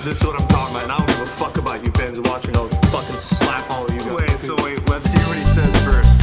this is what I'm talking about, and I don't give a fuck about you fans watching. I'll fucking slap all of you guys. Wait, let's hear what he says first.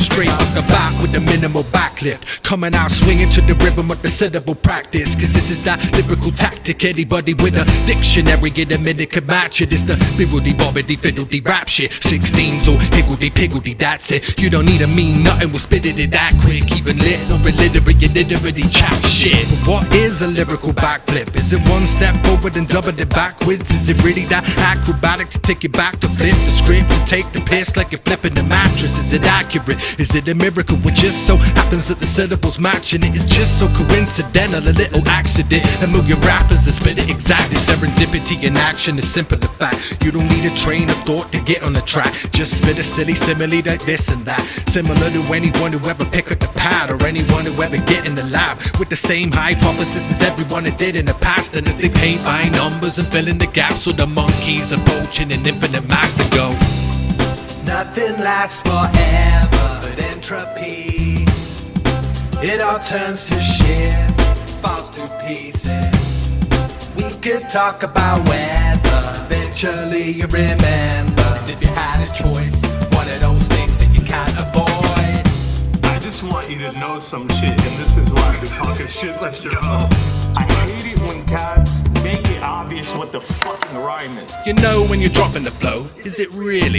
Straight off the bat with a minimal backlift, coming out swinging to the rhythm of the syllable practice. Cause this is that lyrical tactic, anybody with a dictionary in a minute could match it. It's the bibbidi bobbidi fiddledy rap shit, 16s or higgledy piggledy, that's it. You don't need to mean nothing, we'll spit it that quick. Even lit or illiterate, you literally chat shit. But what is a lyrical backflip? Is it one step forward and double it backwards? Is it really that acrobatic to take you back to flip the script, to take the piss like you're flipping the mattress? Is it accurate? Is it a miracle? It just so happens that the syllables matching it is just so coincidental, a little accident. A million rappers that spit it exactly. Serendipity in action is simple the fact. You don't need a train of thought to get on the track. Just spit a silly simile like this and that. Similar to anyone who ever pick up the pad, or anyone who ever get in the lab with the same hypothesis as everyone that did in the past. And as they paint by numbers and fill in the gaps, so the monkeys approaching an infinite mass to go. Nothing lasts forever but entropy. It all turns to shit, falls to pieces. We could talk about weather, eventually you remember. As if you had a choice, one of those things that you can't avoid. I just want you to know some shit, and this is why I've been talking shit like you're up. I hate it when cats make it obvious what the fucking rhyme is. You know when you're dropping the flow, is it really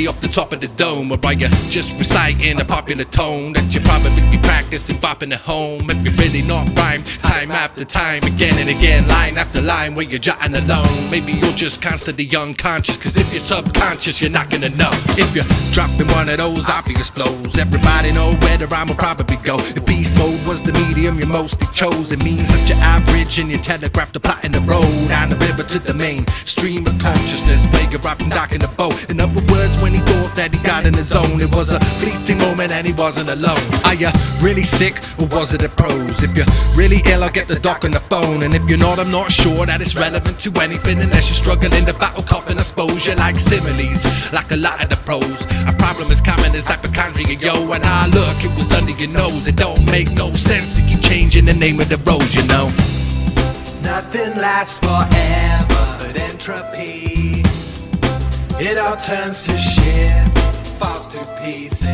off the top of the dome? Or are you just reciting a popular tone that you probably be practicing bopping at home? If you really not rhyme, time after time, again and again, line after line, where you're jotting alone. Maybe you're just constantly unconscious, cause if you're subconscious, you're not gonna know. If you're dropping one of those obvious flows, everybody know where the rhyme will probably go. The beast mode was the medium you mostly chose. It means that you're average and you telegraph the plot in the road, down the river to the main stream of consciousness, figure up and docking the boat. In other words, when he thought that he got in his zone, it was a fleeting moment and he wasn't alone. Are you really sick or was it a prose? If you're really ill, I'll get the doc on the phone. And if you're not, I'm not sure that it's relevant to anything, unless you're struggling to battle coughing. I suppose you like similes, like a lot of the pros. A problem as common as hypochondria, yo. And look, it was under your nose. It don't make no sense to keep changing the name of the rose, you know. Nothing lasts forever but entropy. It all turns to shit, falls to pieces.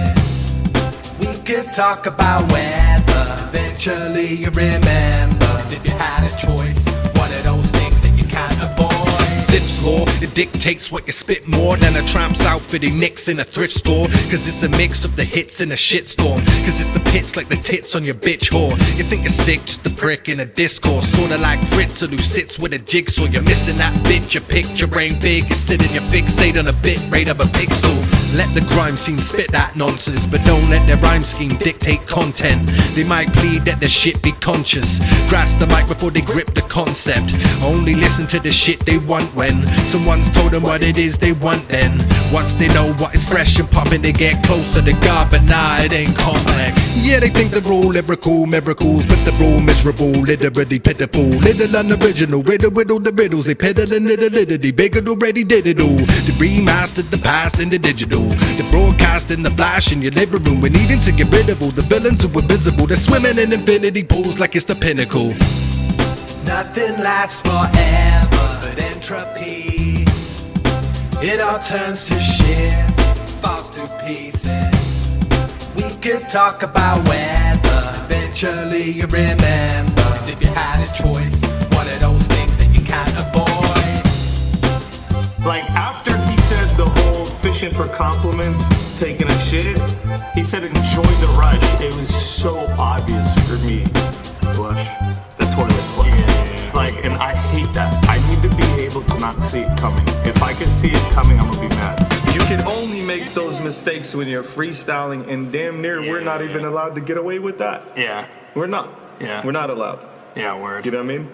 We could talk about weather, eventually you remember. As if you had a choice, one of those things that you can't avoid. Zipf's law, it dictates what you spit more than a tramp's outfit he nicks in a thrift store. Cause it's a mix of the hits and a shitstorm. Cause it's the pits like the tits on your bitch whore. You think you're sick, just a prick in a discourse. Sorta like Fritz who sits with a jigsaw. You're missing that bit, your picture brain big. You're sitting, you fixate on a bit rate of a pixel. Let the grime scene spit that nonsense, but don't let their rhyme scheme dictate content. They might plead that the shit be conscious. Grasp the mic before they grip the concept. Only listen to the shit they want when someone's told them what it is they want. Then once they know what is fresh and popping, they get closer to God, but nah, it ain't complex. Yeah, they think they're all lyrical miracles, but they're all miserable, literally pitiful. Little unoriginal, riddle the riddles. They peddling little bigger already did it all. They remastered the past in the digital. They broadcast in the flash in your living room. We're needing to get rid of all the villains who are visible. They're swimming in infinity pools like it's the pinnacle. Nothing lasts forever but entropy. It all turns to shit, falls to pieces. We could talk about weather, eventually you remember. As if you had a choice, one of those things that you can't avoid. Like after he said the whole fishing for compliments, taking a shit, he said enjoy the rush. It was so obvious for me. Blush. The toilet flush. Yeah. Like, and I hate that. I need to be able to not see it coming. If I can see it coming, I'm gonna be mad. You can only make those mistakes when you're freestyling, and damn near we're not even allowed to get away with that. Yeah. We're not. Yeah. We're not allowed. Yeah, word. You know what I mean?